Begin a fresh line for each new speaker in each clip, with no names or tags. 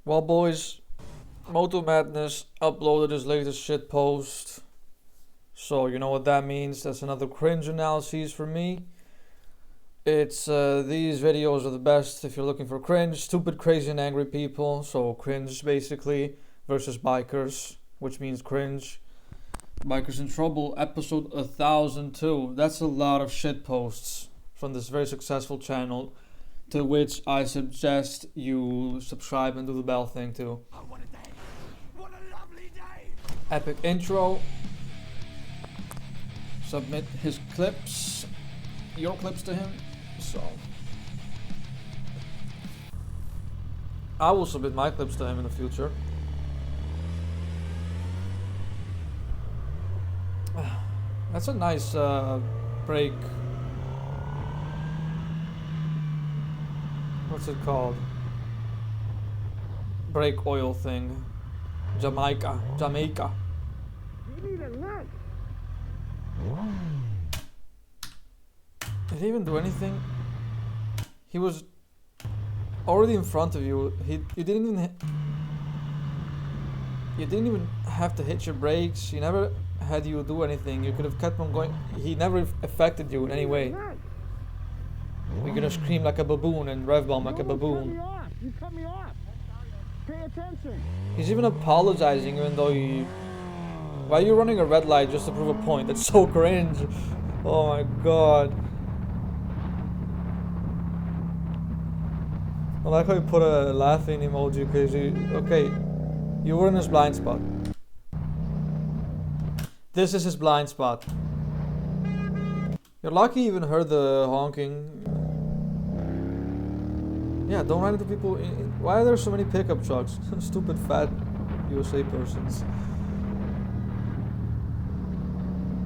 Well, boys, Moto Madness uploaded his latest shit post. So, you know what that means? That's another cringe analysis for me. It's these videos are the best if you're looking for cringe, stupid, crazy, and angry people. So, cringe basically versus bikers, which means cringe. Bikers in Trouble, episode 1002. That's a lot of shit posts from this very successful channel, to which I suggest you subscribe and do the bell thing too.
Oh, what a day! What a lovely day!
Epic intro. Submit his clips, your clips to him. So I will submit my clips to him in the future. That's a nice brake. What's it called? Brake oil thing. Jamaica.
You need a lunch.
Did he even do anything? He was already in front of you. You didn't even have to hit your brakes. He never had you do anything. You could have kept on going. He never affected you in any way. You're gonna scream like a baboon and rev bomb like a baboon.
You cut me off. Pay attention.
He's even apologizing even though you... Why are you running a red light just to prove a point? That's so cringe. Oh my god. I like how you put a laughing emoji because you were in his blind spot. This is his blind spot. You're lucky you even heard the honking. Yeah, don't run into people. Why are there so many pickup trucks? Stupid fat USA persons.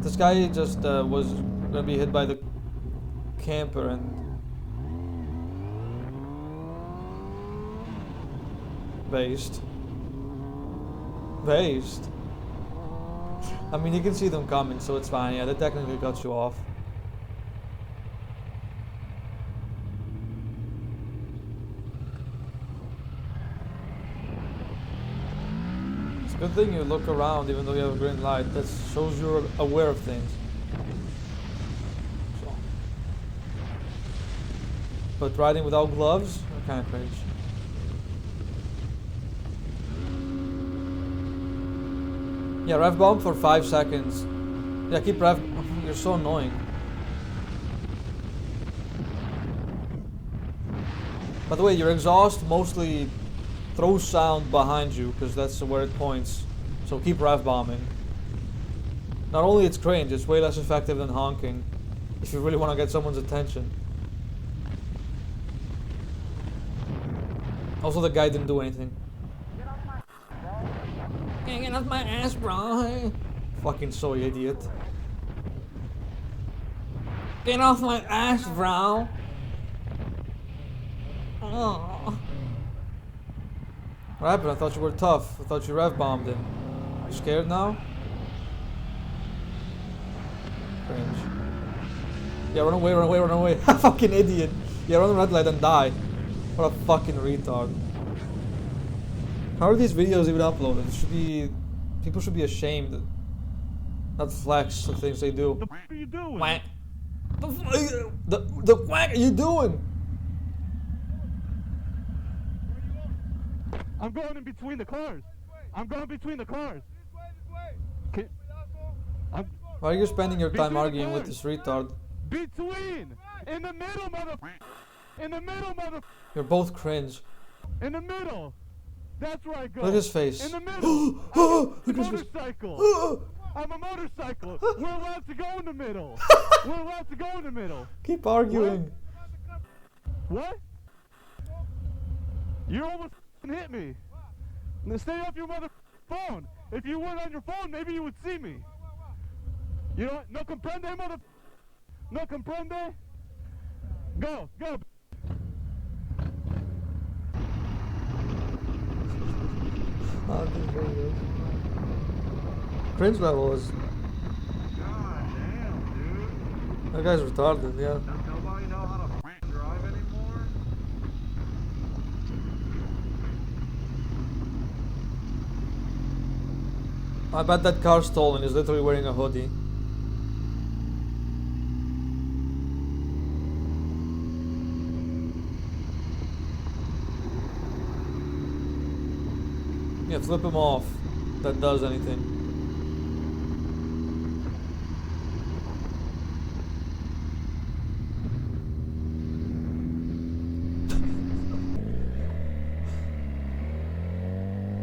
This guy just was gonna be hit by the camper and based. I mean, you can see them coming, so it's fine. Yeah, they technically cut you off. It's a good thing you look around even though you have a green light. That shows you're aware of things. So. But riding without gloves, kind of cringe. Yeah, rev bomb for 5 seconds. Yeah, keep rev. You're so annoying. By the way, your exhaust mostly throws sound behind you because that's where it points. So keep rev bombing. Not only it's cringe, it's way less effective than honking if you really want to get someone's attention. Also, the guy didn't do anything. Get off my ass, bro. Fucking soy idiot. Get off my ass, bro. Oh. What happened? I thought you were tough. I thought you rev bombed him. You scared now? Cringe. Yeah, run away. Fucking idiot. Yeah, run the red light and die. What a fucking retard. How are these videos even uploaded? People should be ashamed, not flex the things they do.
The f*** are you doing?
Quack. The quack are you doing?
I'm going in between the cars. I'm going between the cars.
Why are you spending your time
Between the
arguing with
cars.
this retard?
Between! In the middle, In the middle,
You're both cringe.
In the middle! That's where I go.
Look at his face.
In the middle. I'm a motorcycle. I'm a motorcycle. We're allowed to go in the middle. We're allowed to go in the middle.
Keep arguing.
What? You almost hit me. Now stay off your mother phone. If you weren't on your phone, maybe you would see me. You know what? No comprende, mother. No comprende. Go.
Oh, this video. Cringe level is.
God damn, dude.
That guy's retarded, yeah.
Does nobody know how to drive anymore?
I bet that car's stolen. He's literally wearing a hoodie. Yeah, flip him off. That does anything.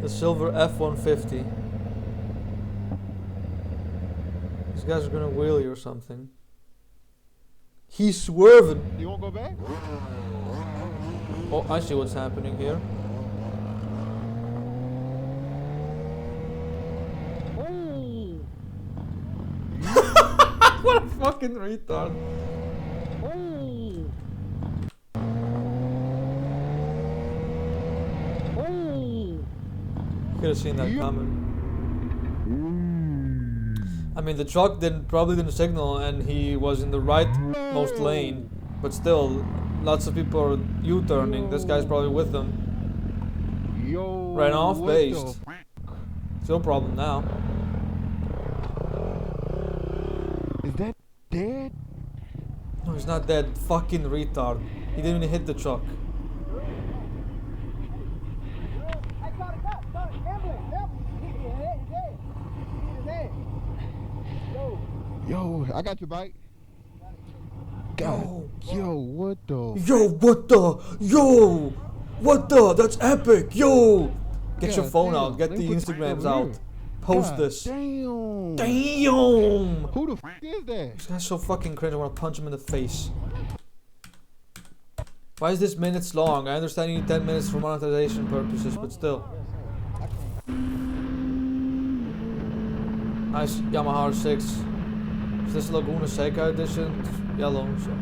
The silver F-150. These guys are gonna wheelie or something. He's swerving.
You won't go back?
Oh, I see what's happening here.
Oh!
What a fucking retard.
Oh! Oh!
Could have seen that coming. I mean, the truck probably didn't signal, and he was in the rightmost lane. But still, lots of people are U-turning. This guy's probably with them.
Yo!
Ran off,
what
based.
the
It's no problem now.
Is that dead?
No, he's not dead. Fucking retard. He didn't even hit the truck.
Yo, I got your bike. God, yo, what the?
Yo, what the? Yo! What the? That's epic! Yo! Get your
God
phone
damn,
out. Get
they
the
put
Instagrams
over
out.
here.
Post
God
this.
Damn.
Damn!
Who the f is that?
This guy's so fucking cringe. I want to punch him in the face. Why is this minutes long? I understand you need 10 minutes for monetization purposes, but still. Nice Yamaha R6. Is this Laguna Seca edition? It's yellow, so.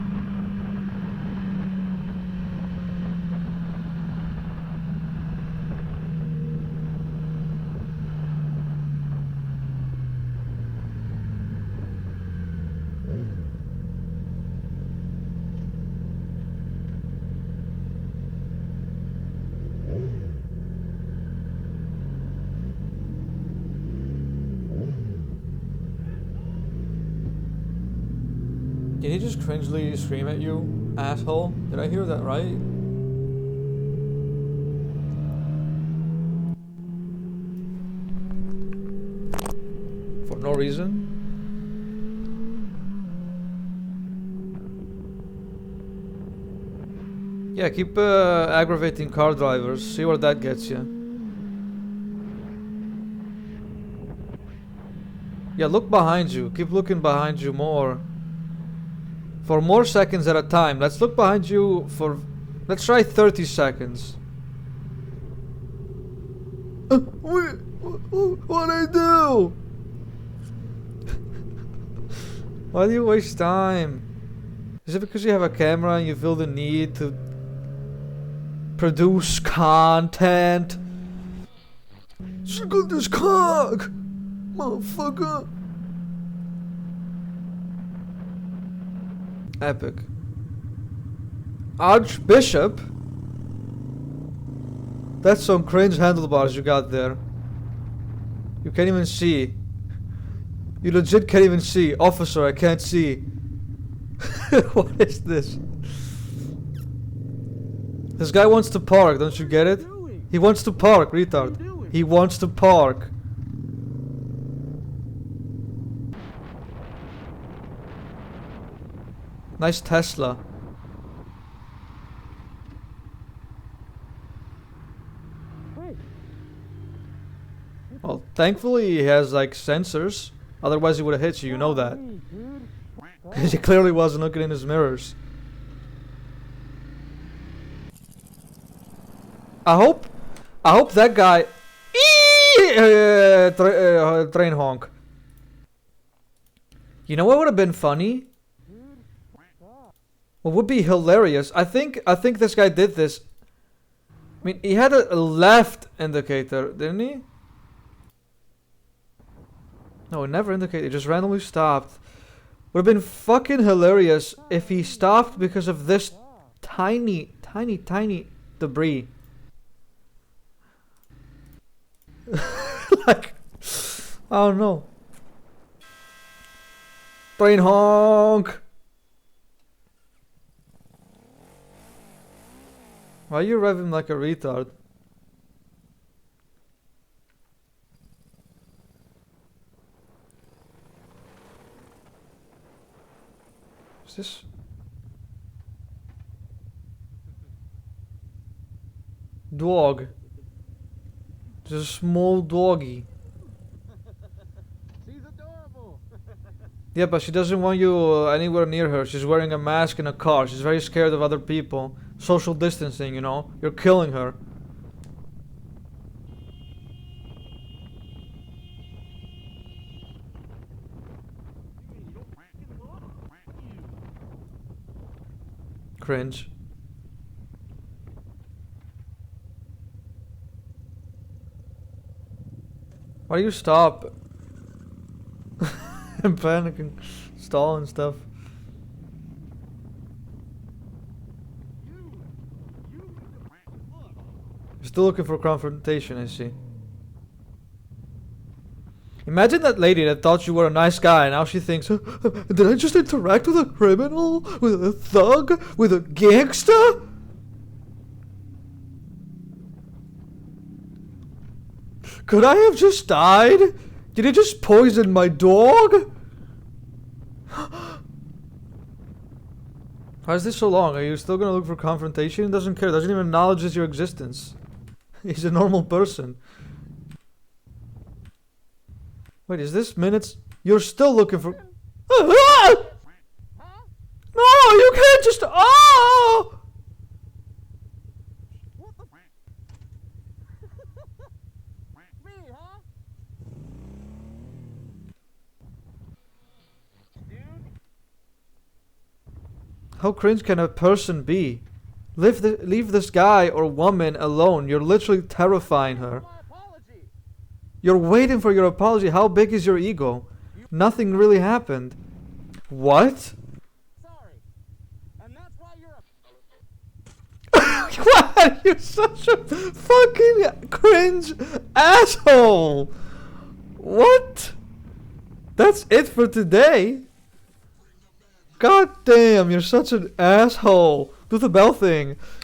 Did he just cringely scream at you, asshole? Did I hear that right? For no reason? Yeah, keep aggravating car drivers. See where that gets you. Yeah, look behind you. Keep looking behind you more. For more seconds at a time. Let's look behind you for... Let's try 30 seconds. What'd I do? Why do you waste time? Is it because you have a camera and you feel the need to produce content? Check out this cock, motherfucker. Epic. Archbishop? That's some cringe handlebars you got there. You can't even see. You legit can't even see. Officer, I can't see. What is this? This guy wants to park, don't you get it? He wants to park, retard. He wants to park. Nice Tesla. Well, thankfully he has like sensors. Otherwise he would have hit you, you know that. Because he clearly wasn't looking in his mirrors. I hope that guy... train honk. You know what would have been funny? What would be hilarious? I think this guy did this. I mean, he had a left indicator, didn't he? No, it never indicated. It just randomly stopped. Would have been fucking hilarious if he stopped because of this tiny debris. Like, Oh no. Train honk! Why are you revving like a retard? Is this... Dog. There's a small doggy.
She's adorable.
Yeah, but she doesn't want you anywhere near her. She's wearing a mask in a car. She's very scared of other people. Social distancing, you know? You're killing her. Cringe. Why do you stop? I'm panicking. Stall and stuff. You're still looking for confrontation, I see. Imagine that lady that thought you were a nice guy, and now she thinks, did I just interact with a criminal? With a thug? With a gangster? Could I have just died? Did he just poison my dog? Why is this so long? Are you still gonna look for confrontation? He doesn't care, doesn't even acknowledge your existence. He's a normal person. Wait, is this minutes? You're still looking for... Ah! No, you can't just... Oh!
What the? Me, huh? Dude.
How cringe can a person be? Leave this guy or woman alone. You're literally terrifying her.
My apology.
You're waiting for your apology. How big is your ego? Nothing really happened. What?
Sorry. And that's why you're a...
What? You're such a fucking cringe asshole. What? That's it for today. God damn, you're such an asshole. Do the bell thing.